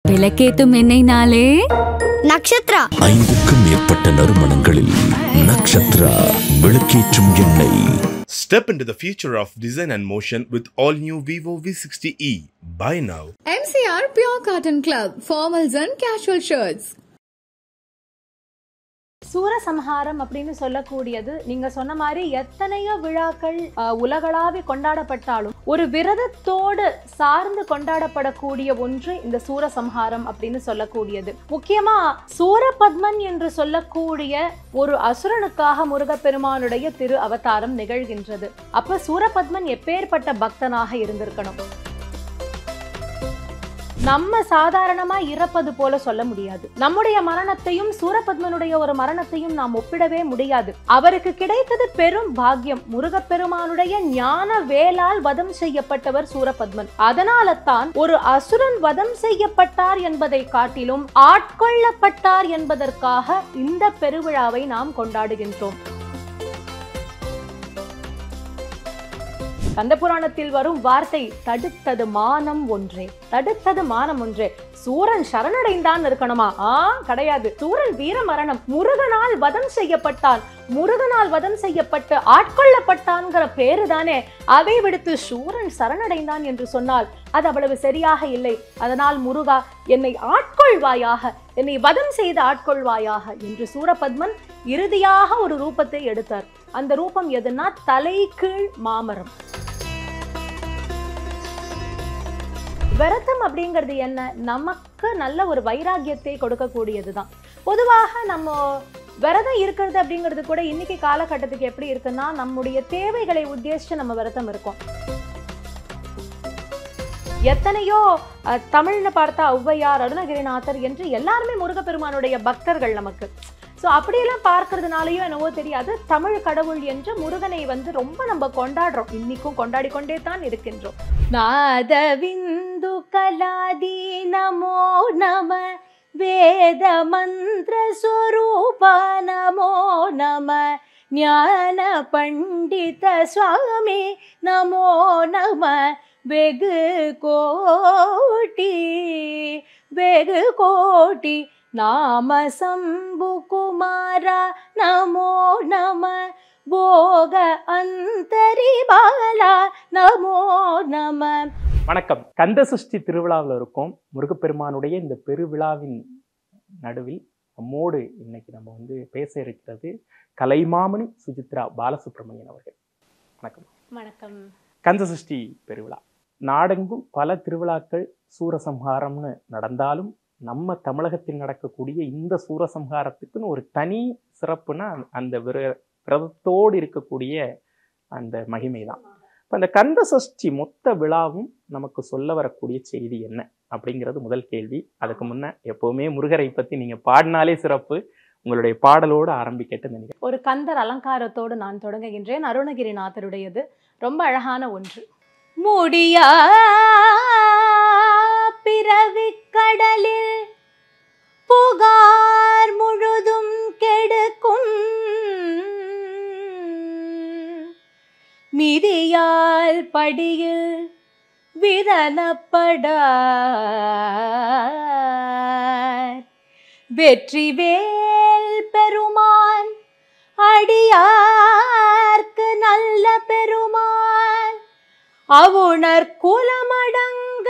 விளக்கேத்தும் எண்ணெய்னாலே நக்ஷத்ரா. 5க்கும் மேற்பட்ட நறுமணங்களில் நக்ஷத்ரா விளக்கேற்றும் எண்ணெய். Step into the future of design and motion with all new Vivo V60e. Buy now. MCR Pure Cotton Club, formals and casual shirts. Soorasamharam அப்படின்னு சொல்லக்கூடியது நீங்க சொன்ன மாதிரி எத்தனையோ விழாக்கள் உலகளாவி கொண்டாடப்பட்டாலும் ஒரு விரதத்தோடு சார்ந்து கொண்டாடப்படக்கூடிய ஒன்று இந்த சூரசம்ஹாரம் அப்படின்னு சொல்லக்கூடியது. முக்கியமா சூரபத்மன் என்று சொல்லக்கூடிய ஒரு அசுரனுக்காக முருகப்பெருமானுடைய திரு அவதாரம் நிகழ்கின்றது. அப்ப சூரபத்மன் எப்பேற்பட்ட பக்தனாக இருந்திருக்கணும். நம்ம சாதாரணமா இறப்பது போல சொல்ல முடியாது. நம்முடைய மரணத்தையும் சூரபத்மனுடைய ஒரு மரணத்தையும் நாம் ஒப்பிடவே முடியாது. அவருக்கு கிடைத்தது பெரும் பாக்கியம். முருகப்பெருமானுடைய ஞான வேளால் வதம் செய்யப்பட்டவர் சூரபத்மன். அதனால தான் ஒரு அசுரன் வதம் செய்யப்பட்டார் என்பதை காட்டிலும் ஆட்கொள்ளப்பட்டார் என்பதற்காக இந்த பெருவிழாவை நாம் கொண்டாடுகின்றோம். கந்தபுராணத்தில் வரும் வார்த்தை தடுத்தது மானம் ஒன்றே, தடுத்தது மானம் ஒன்றே. சூரன் சரணடைந்தான் இருக்கணுமா? கிடையாது. சூரன் வீர மரணம், முருகனால் வதம் செய்யப்பட்டான். முருகனால் வதம் செய்யப்பட்டு ஆட்கொள்ளப்பட்டான்ங்கிற பேரு தானே. அதை விடுத்து சூரன் சரணடைந்தான் என்று சொன்னால் அது அவ்வளவு சரியாக இல்லை. அதனால் முருகா என்னை ஆட்கொள்வாயாக, என்னை வதம் செய்து ஆட்கொள்வாயாக என்று சூரபத்மன் இறுதியாக ஒரு ரூபத்தை எடுத்தார். அந்த ரூபம் எதுனா தலைகீழ் மாமரம். விரதம் அப்படிங்கிறது என்ன? நமக்கு நல்ல ஒரு வைராகியத்தை கொடுக்கக்கூடியதுதான். பொதுவாக நம்ம விரதம் இருக்கிறது அப்படிங்கிறது கூட இன்னைக்கு காலகட்டத்துக்கு எப்படி இருக்குன்னா, நம்முடைய தேவைகளை உத்தேசிச்சு நம்ம விரதம் இருக்கோம். எத்தனையோ தமிழ்னு பார்த்தா ஔவையார், அருணகிரிநாதர் என்று எல்லாருமே முருகப்பெருமானுடைய பக்தர்கள் நமக்கு. ஸோ அப்படியெல்லாம் பார்க்கறதுனாலயோ என்னவோ தெரியாது, தமிழ் கடவுள் என்று முருகனை ரொம்ப நம்ம கொண்டாடுறோம். இன்னைக்கும் கொண்டாடி கொண்டே தான் இருக்கின்றோம். நாதவிந்து கலாதி நமோ நம, வேத மந்திர ஸ்வரூப நமோ நம, ஞான பண்டித சுவாமி நமோ நம, வெகு கோட்டி வெகு கோட்டி நாம சம்பு குமாரா நமோ நம, போக அந்தரி பாலா நமோ நம. வணக்கம். கந்தசஷ்டி திருவிழாவில் இருக்கும் முருகப்பெருமானுடைய இந்த பெருவிழாவின் நடுவில் நம்மோடு இன்னைக்கு நம்ம பேச இருக்கிறது கலைமாமணி சுஜித்ரா பாலசுப்ரமணியன் அவர்கள். வணக்கம். வணக்கம். கந்தசஷ்டி பெருவிழா நாடெங்கும் பல திருவிழாக்கள் சூரசம்ஹாரம்னு நடந்தாலும் நம்ம தமிழகத்தில் நடக்கக்கூடிய இந்த சூரசம்ஹாரத்துக்குன்னு ஒரு தனி சிறப்புனா அந்த விரதத்தோடு இருக்கக்கூடிய அந்த மகிமை தான். இப்போ அந்த கந்தசஷ்டி மொத்த விழாவும் நமக்கு சொல்ல வரக்கூடிய செய்தி என்ன அப்படிங்கிறது முதல் கேள்வி. அதுக்கு முன்ன எப்பவுமே முருகரை பற்றி நீங்கள் பாடினாலே சிறப்பு. உங்களுடைய பாடலோடு ஆரம்பிக்கட்டு நினைக்கிறேன். ஒரு கந்தர் அலங்காரத்தோடு நான் தொடங்குகின்றேன். அருணகிரிநாதருடையது ரொம்ப அழகான ஒன்று. முடியா பிறவி கடலில் புகார் முழுதும் கெடுக்கும், மிதியால் படியில் விரனப்பட வெற்றிவேல் பெருமான் அடியார்க்கு நல்ல பெருமான், அவுணர் குலமடங்க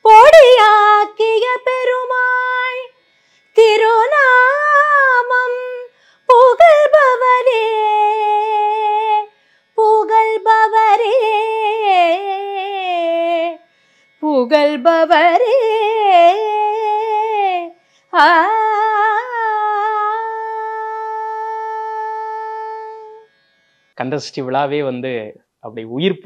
பொடியாக்கிய பெருமாள், திருநாமம் புகழ்பவரே புகழ்பவரே புகழ்பவரே. கந்தசஷ்டி விழாவே அப்படி உயிர்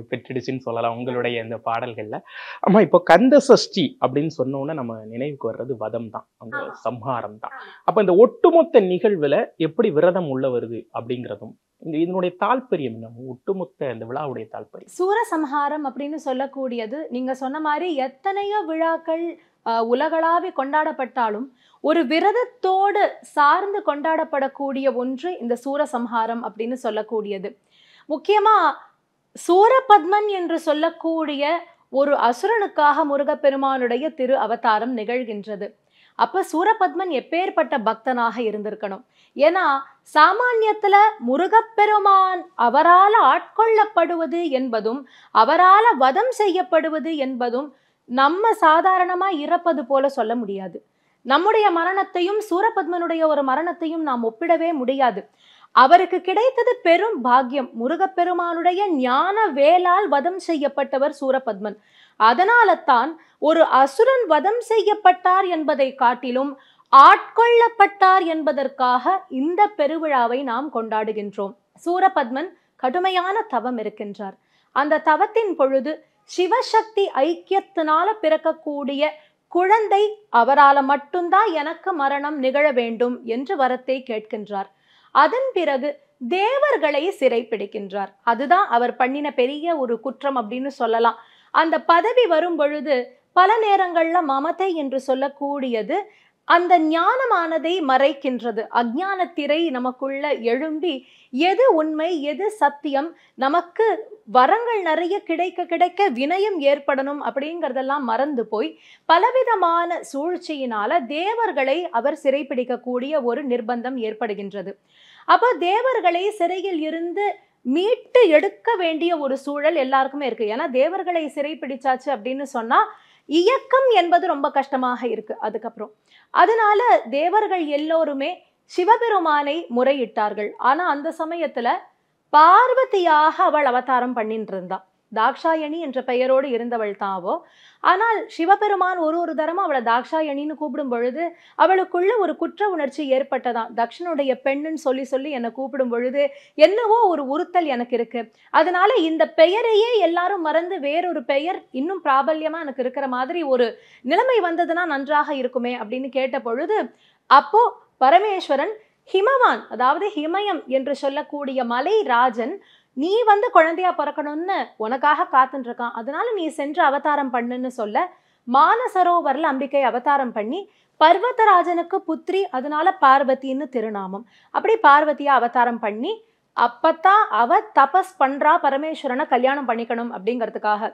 பெற்றுடுச்சுன்னு சொல்லலாம் உங்களுடைய இந்த பாடல்கள்ல. ஆமா, இப்போ கந்தசஷ்டி அப்படின்னு சொன்னோன்னே நம்ம நினைவுக்கு வர்றது வதம் தான், அந்த சம்ஹாரம் தான். அப்ப இந்த ஒட்டுமொத்த நிகழ்வுல எப்படி விரதம் உள்ள வருது அப்படிங்கிறதும் இதனுடைய தாற்பயம் என்ன, ஒட்டுமொத்த இந்த விழாவுடைய தாற்பயம். சூரசம்ஹாரம் அப்படின்னு சொல்லக்கூடியது நீங்க சொன்ன மாதிரி எத்தனையோ விழாக்கள் உலகளாவி கொண்டாடப்பட்டாலும் ஒரு விரதத்தோடு சார்ந்து கொண்டாடப்படக்கூடிய ஒன்று இந்த சூரசம்ஹாரம் அப்படின்னு சொல்லக்கூடியது. முக்கியமா சூரபத்மன் என்று சொல்லக்கூடிய ஒரு அசுரனுக்காக முருகப்பெருமானுடைய திரு அவதாரம் நிகழ்கின்றது. அப்ப சூரபத்மன் எப்பேற்பட்ட பக்தனாக இருந்திருக்கணும். ஏன்னா சாமானியத்துல முருகப்பெருமான் அவரால் ஆட்கொள்ளப்படுவது என்பதும் அவரால் வதம் செய்யப்படுவது என்பதும் நம்ம சாதாரணமா இறப்பது போல சொல்ல முடியாது. நம்முடைய மரணத்தையும் சூரபத்மனுடைய ஒரு மரணத்தையும் நாம் ஒப்பிடவே முடியாது. அவருக்கு கிடைத்தது பெரும் பாக்கியம். முருகப்பெருமானுடைய ஞான வேலால் வதம் செய்யப்பட்டவர் சூரபத்மன். அதனால தான் ஒரு அசுரன் வதம் செய்யப்பட்டார் என்பதை காட்டிலும் ஆட்கொள்ளப்பட்டார் என்பதற்காக இந்த பெருவிழாவை நாம் கொண்டாடுகின்றோம். சூரபத்மன் கடுமையான தவம் இருக்கின்றார். அந்த தவத்தின் பொழுது சிவசக்தி ஐக்கியத்தினால பிறக்கக்கூடிய குழந்தை அவரால மட்டும்தான் எனக்கு மரணம் நிகழ வேண்டும் என்று வரத்தை கேட்கின்றார். அதன் பிறகு தேவர்களை சிறை பிடிக்கின்றார். அதுதான் அவர் பண்ணின பெரிய ஒரு குற்றம் அப்படின்னு சொல்லலாம். அந்த பதவி வரும் பொழுது பல நேரங்கள்ல மமதை என்று சொல்லக்கூடியது அந்த ஞானமானதை மறைக்கின்றது. அஞ்ஞான திரை நமக்குள்ள எழும்பி எது உண்மை எது சத்தியம், நமக்கு வரங்கள் நிறைய கிடைக்க கிடைக்க வினயம் ஏற்படணும் அப்படிங்கிறதெல்லாம் மறந்து போய் பலவிதமான சூழ்ச்சியினால தேவர்களை அவர் சிறைப்பிடிக்கக்கூடிய ஒரு நிர்பந்தம் ஏற்படுகின்றது. அப்போ தேவர்களை சிறையில் இருந்து மீட்டு எடுக்க வேண்டிய ஒரு சூழல் எல்லாருக்குமே இருக்கு. ஏன்னா தேவர்களை சிறைப்பிடிச்சாச்சு அப்படின்னு சொன்னா இயக்கம் என்பது ரொம்ப கஷ்டமாக இருக்கு. அதுக்கப்புறம் அதனால தேவர்கள் எல்லோருமே சிவபெருமானை முறையிட்டார்கள். ஆனா அந்த சமயத்துல பார்வதியாக அவள் அவதாரம் பண்ணிட்டு இருந்தா. தாக்ஷாயணி என்ற பெயரோடு இருந்தவள் தாவோ. ஆனால் சிவபெருமான் ஒரு தரமா அவளை தாக்ஷாயணின்னு கூப்பிடும் பொழுது அவளுக்குள்ள ஒரு குற்ற உணர்ச்சி ஏற்பட்டதான். தக்ஷனுடைய பெண்ணுன்னு சொல்லி என்னை கூப்பிடும் பொழுது என்னவோ ஒரு உறுத்தல் எனக்கு இருக்கு. அதனால இந்த பெயரையே எல்லாரும் மறந்து வேறொரு பெயர் இன்னும் பிராபல்யமா எனக்கு இருக்கிற மாதிரி ஒரு நிலைமை வந்ததுன்னா நன்றாக இருக்குமே அப்படின்னு கேட்ட பொழுது அப்போ பரமேஸ்வரன் ஹிமவான், அதாவது ஹிமயம் என்று சொல்லக்கூடிய மலை ராஜன், நீ குழந்தையா பிறக்கணும்னு உனக்காக காத்துட்டு இருக்கான், அதனால நீ சென்று அவதாரம் பண்ணுன்னு சொல்ல மானசரோவர்ல அம்பிகை அவதாரம் பண்ணி பர்வதராஜனுக்கு புத்திரி, அதனால பார்வதின்னு திருநாமம். அப்படி பார்வதியா அவதாரம் பண்ணி அப்பத்தான் அவ தபஸ் பண்றா பரமேஸ்வரனை கல்யாணம் பண்ணிக்கணும் அப்படிங்கிறதுக்காக.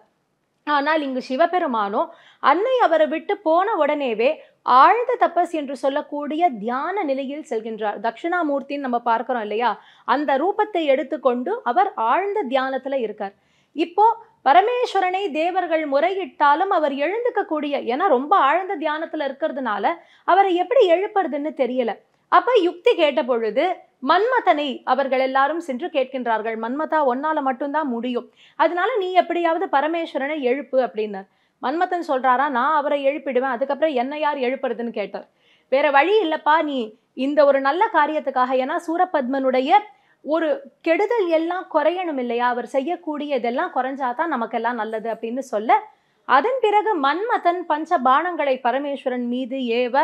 ஆனால் இங்கு சிவபெருமானோ அன்னை அவரை விட்டு போன உடனேவே ஆழ்ந்த தபஸ் என்று சொல்லக்கூடிய தியான நிலையில் செல்கின்றார். தட்சிணாமூர்த்தின்னு நம்ம பார்க்கிறோம் இல்லையா, அந்த ரூபத்தை எடுத்துக்கொண்டு அவர் ஆழ்ந்த தியானத்துல இருக்கார். இப்போ பரமேஸ்வரனை தேவர்கள் முறையிட்டாலும் அவர் எழுந்துக்க கூடிய, ஏன்னா ரொம்ப ஆழ்ந்த தியானத்துல இருக்கிறதுனால அவரை எப்படி எழுப்புறதுன்னு தெரியல. அப்ப யுக்தி கேட்ட பொழுது மன்மதனை அவர்கள் எல்லாரும் சென்று கேட்கின்றார்கள். மன்மதா, ஒன்னால மட்டும்தான் முடியும், அதனால நீ எப்படியாவது பரமேஸ்வரனை எழுப்பு அப்படின்னார். மன்மதன் சொல்றாரா, நான் அவரை எழுப்பிடுவேன், அதுக்கப்புறம் என்ன யார் எழுப்புறதுன்னு கேட்டார். வேற வழி இல்லப்பா, நீ இந்த ஒரு நல்ல காரியத்துக்காக, ஏன்னா சூரபத்மனுடைய ஒரு கெடுதல் எல்லாம் குறையணும் இல்லையா, அவர் செய்யக்கூடிய இதெல்லாம் குறைஞ்சாதான் நமக்கெல்லாம் நல்லது அப்படின்னு சொல்ல, அதன் பிறகு மன்மதன் பஞ்ச பானங்களை பரமேஸ்வரன் மீது ஏவ,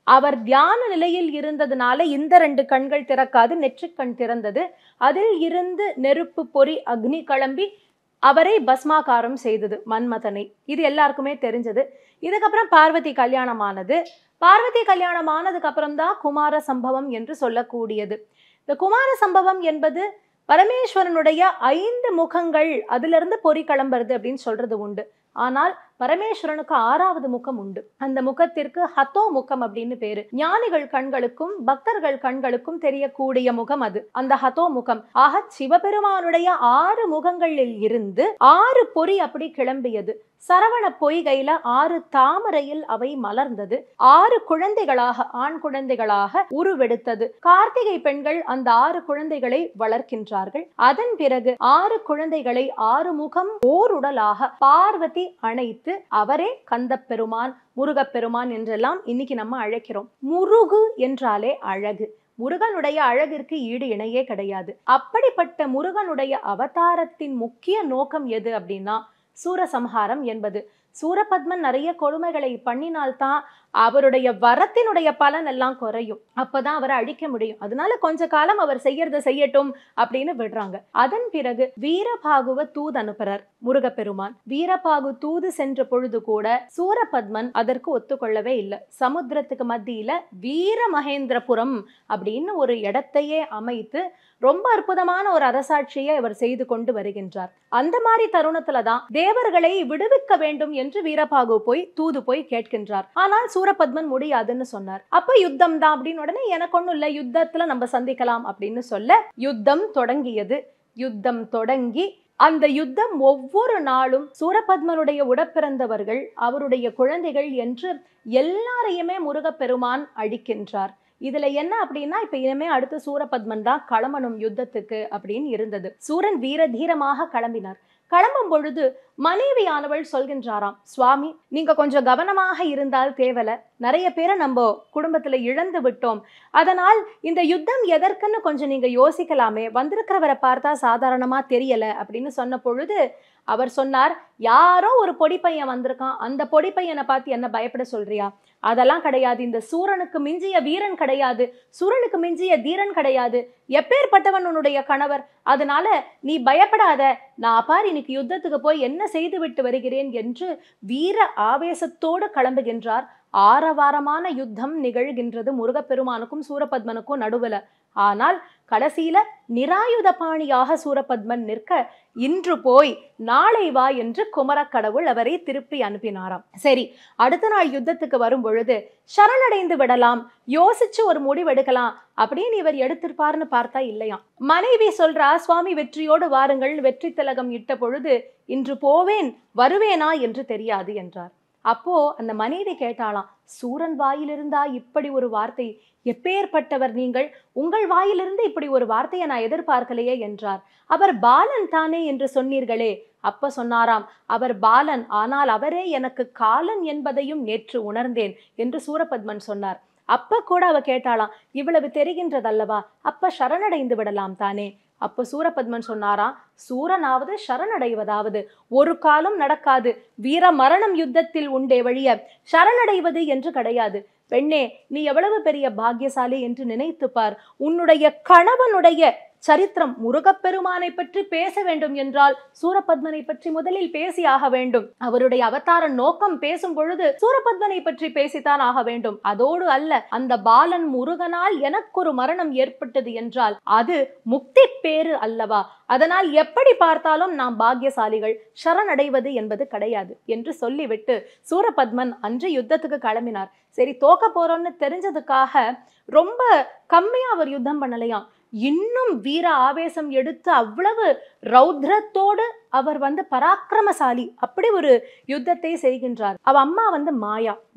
அவர் தியான நிலையில் இருந்ததுனால இந்த 2 கண்கள் திறக்காது, நெற்றிக்கண் திறந்தது. அதில் இருந்து நெருப்பு பொறி அக்னி கிளம்பி அவரை பஸ்மாகாரம் செய்தது மன்மதனை. இது எல்லாருக்குமே தெரிஞ்சது. இதுக்கப்புறம் பார்வதி கல்யாணமானது. பார்வதி கல்யாணம் ஆனதுக்கு அப்புறம் தான் குமார சம்பவம் என்று சொல்லக்கூடியது. இந்த குமார சம்பவம் என்பது பரமேஸ்வரனுடைய 5 முகங்கள் அதுல இருந்து பொறி கிளம்புறது அப்படின்னு சொல்றது உண்டு. ஆனால் பரமேஸ்வரனுக்கு 6வது முகம் உண்டு. அந்த முகத்திற்கு ஹதோ முகம் அப்படின்னு பேரு. ஞானிகள் கண்களுக்கும் பக்தர்கள் கண்களுக்கும் தெரியக்கூடிய முகம் அது, அந்த ஹதோ முகம். ஆக சிவபெருமானுடைய 6 முகங்களில் இருந்து 6 பொறி அப்படி கிளம்பியது. சரவண பொய்கையில 6 தாமரையில் அவை மலர்ந்தது. 6 குழந்தைகளாக, ஆண் குழந்தைகளாக உருவெடுத்தது. கார்த்திகை பெண்கள் அந்த 6 குழந்தைகளை வளர்க்கின்றார்கள். அதன் பிறகு 6 குழந்தைகளை 6 முகம் ஓருடலாக பார்வதி அணைத்து அவரே கந்த பெருமான், முருகப்பெருமான் என்றெல்லாம் இன்னைக்கு நம்ம அழைக்கிறோம். முருகு என்றாலே அழகு. முருகனுடைய அழகிற்கு ஈடு இணையே கிடையாது. அப்படிப்பட்ட முருகனுடைய அவதாரத்தின் முக்கிய நோக்கம் எது அப்படின்னா சூரசம்ஹாரம் என்பது. சூரபத்மன் நிறைய கொடுமைகளை பண்ணினால்தான் அவருடைய வரத்தினுடைய பலன் எல்லாம் குறையும். அப்பதான் அவரை அழிக்க முடியும். அதனால கொஞ்ச காலம் அவர் செய்யறத செய்யட்டும் அப்படின்னு விடுறாங்க. அதன் பிறகு வீரபாகுவ தூது அனுப்புறார் முருகப்பெருமான். வீரபாகு தூது சென்ற பொழுது கூட சூரபத்மன் அதற்கு ஒத்துக்கொள்ளவே இல்லை. சமுத்திரத்துக்கு மத்தியில வீரமகேந்திரபுரம் அப்படின்னு ஒரு இடத்தையே அமைத்து ரொம்ப அற்புதமான ஒரு அரசாட்சியை அவர் செய்து கொண்டு வருகின்றார். அந்த மாதிரி தருணத்துலதான் தேவர்களை விடுவிக்க வேண்டும் என்று வீரபாகு தூது போய் கேட்கின்றார். ஆனால் சூரபத்மன் முடியாதுன்னு சொன்னார். அப்ப யுத்தம் தான் அப்படின்னு உடனே எனக்கு ஒண்ணும் இல்ல, யுத்தத்துல நம்ம சந்திக்கலாம் அப்படின்னு சொல்ல யுத்தம் தொடங்கியது. யுத்தம் தொடங்கி அந்த யுத்தம் ஒவ்வொரு நாளும் சூரபத்மனுடைய உடப்பிறந்தவர்கள், அவருடைய குழந்தைகள் என்று எல்லாரையுமே முருகப்பெருமான் அழிக்கின்றார். இதுல என்ன அப்படின்னா, இப்ப இனிமே அடுத்து சூரபத்மன் தான் கிளம்பணும் யுத்தத்துக்கு அப்படின்னு இருந்தது. சூரன் வீர தீரமாக கிளம்பினார். கிளம்பும் பொழுது மனைவியானவள் சொல்கின்றாராம், சுவாமி நீங்க கொஞ்சம் கவனமாக இருந்தால் தேவல, நிறைய பேரை நம்ம குடும்பத்துல இழந்து விட்டோம், அதனால் இந்த யுத்தம் எதற்குன்னு கொஞ்சம் நீங்க யோசிக்கலாமே, வந்திருக்கிறவரை பார்த்தா சாதாரணமா தெரியல அப்படின்னு சொன்ன பொழுது அவர் சொன்னார், யாரோ ஒரு பொடி பையன் வந்திருக்கான், அந்த பொடி பையனை பார்த்து என்ன பயப்பட சொல்றியா? அதெல்லாம் கிடையாது. இந்த சூரனுக்கு மிஞ்சிய வீரன் கிடையாது, சூரனுக்கு மிஞ்சிய தீரன் கிடையாது, எப்பேற்பட்டவன் உன்னுடைய கணவர், அதனால நீ பயப்படாத, நான் பார் இன்னைக்கு யுத்தத்துக்கு போய் என்ன செய்து விட்டு வருகிறேன் என்று வீர ஆவேசத்தோடு கிளம்புகின்றார். ஆரவாரமான யுத்தம் நிகழ்கின்றது முருகப்பெருமானுக்கும் சூரபத்மனுக்கும் நடுவுல. ஆனால் கடைசியில நிராயுத பாணியாக சூரபத்மன் நிற்க, இன்று போய் நாளை வா என்று குமரக்கடவுள் அவரை திருப்பி அனுப்பினாராம். சரி, அடுத்த நாள் யுத்தத்துக்கு வரும் பொழுது சரணடைந்து விடலாம், யோசிச்சு ஒரு முடிவெடுக்கலாம் அப்படின்னு இவர் எடுத்திருப்பார்னு பார்த்தா இல்லையாம். மனைவி சொல்றா, சுவாமி வெற்றியோடு வாருங்கள், வெற்றி திலகம் இட்ட பொழுது இன்று போவேன் வருவேனா என்று தெரியாது என்றார். அப்போ அந்த மனைவி கேட்டாலாம், சூரன் வாயிலிருந்தா இப்படி ஒரு வார்த்தை, எப்பேற்பட்டவர் நீங்கள், உங்கள் வாயிலிருந்து இப்படி ஒரு வார்த்தையை நான் எதிர்பார்க்கலையே என்றார். அவர் பாலன் தானே என்று சொன்னீர்களே. அப்ப சொன்னாராம், அவர் பாலன், ஆனால் அவரே எனக்கு காலன் என்பதையும் நேற்று உணர்ந்தேன் என்று சூரபத்மன் சொன்னார். அப்ப கூட அவ கேட்டாலாம், இவ்வளவு தெரிகின்றதல்லவா, அப்ப சரணடைந்து விடலாம் தானே. அப்ப சூரபத்மன் சொன்னாராம், சூரனாவது சரணடைவதாவது ஒரு காலம் நடக்காது, வீர மரணம் யுத்தத்தில் உண்டே வழிய சரணடைவது என்று கிடையாது. பெண்ணே, நீ எவ்வளவு பெரிய பாக்கியசாலி என்று நினைத்து பார். உன்னுடைய கணவனுடைய சரித்திரம், முருகப்பெருமானை பற்றி பேச வேண்டும் என்றால் சூரபத்மனை பற்றி முதலில் பேசி ஆக வேண்டும். அவருடைய அவதார நோக்கம் பேசும் பொழுது சூரபத்மனை பற்றி பேசித்தான் ஆக வேண்டும். அதோடு அல்ல, அந்த பாலன் முருகனால் எனக்கொரு மரணம் ஏற்பட்டது என்றால் அது முக்தி பேறு அல்லவா, அதனால் எப்படி பார்த்தாலும் நாம் பாக்கியசாலிகள், சரணடைவது என்பது கிடையாது என்று சொல்லிவிட்டு சூரபத்மன் அன்று யுத்தத்துக்கு கிளம்பினார். சரி, தோக்க போறோம்னு தெரிஞ்சதுக்காக ரொம்ப கம்மியா அவர் யுத்தம் பண்ணலையாம். இன்னும் வீர ஆவேசம் எடுத்து அவ்வளவு ரௌத்ரத்தோடு அவர் பராக்கிரமசாலி, அப்படி ஒரு யுத்தத்தை செய்கின்றார். அவ அம்மா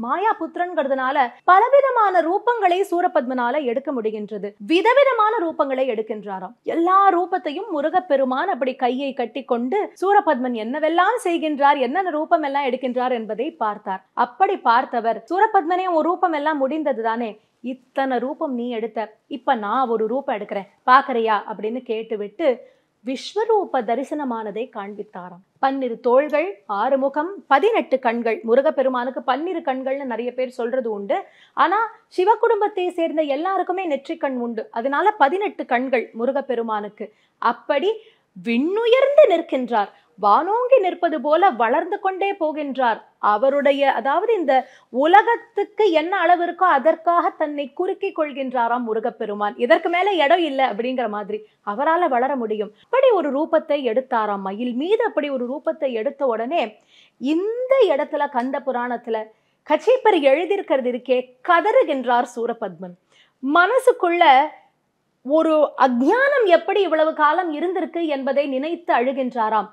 மாயா புத்திரன்கிறதுனால பலவிதமான ரூபங்களை சூரபத்மனால எடுக்க முடிகின்றது. விதவிதமான ரூபங்களை எடுக்கின்றாராம். எல்லா ரூபத்தையும் முருகப்பெருமான் அப்படி கையை கட்டி கொண்டு சூரபத்மன் என்னவெல்லாம் செய்கின்றார், என்னென்ன ரூபம் எல்லாம் எடுக்கின்றார் என்பதை பார்த்தார். அப்படி பார்த்தவர், சூரபத்மனே ஒரு ரூபம் எல்லாம் முடிந்தது தானே, இத்தனை ரூபம் நீ எடுத்த, இப்ப நான் ஒரு ரூபம் எடுக்கிறேன் பாக்குறியா அப்படின்னு கேட்டுவிட்டு விஸ்வரூப தரிசனமானதை காண்பித்தாராம். 12 தோள்கள், 6 முகம், 18 கண்கள். முருகப்பெருமானுக்கு 12 கண்கள்னு நிறைய பேர் சொல்றது உண்டு. ஆனா சிவ குடும்பத்தை சேர்ந்த எல்லாருக்குமே நெற்றிக்கண் உண்டு. அதனால 18 கண்கள் முருகப்பெருமானுக்கு. அப்படி விண்ணுயர்ந்து நிற்கின்றார், வானோங்கி நிற்பது போல வளர்ந்து கொண்டே போகின்றார். அவருடைய, அதாவது இந்த உலகத்துக்கு என்ன அளவு இருக்கோ அதற்காக தன்னை குறுக்கி கொள்கின்றாராம் முருகப்பெருமான். இதற்கு மேல இடம் இல்லை அப்படிங்கிற மாதிரி அவரால் வளர முடியும். அப்படி ஒரு ரூபத்தை எடுத்தாராம், மயில் மீது அப்படி ஒரு ரூபத்தை எடுத்த உடனே இந்த இடத்துல கந்த புராணத்துல கச்சீப்பர் எழுதியிருக்கிறது இருக்கே, கதறுகின்றார் சூரபத்மன். மனசுக்குள்ள ஒரு அஞ்ஞானம் எப்படி இவ்வளவு காலம் இருந்திருக்கு என்பதை நினைத்து அழுகின்றாராம்.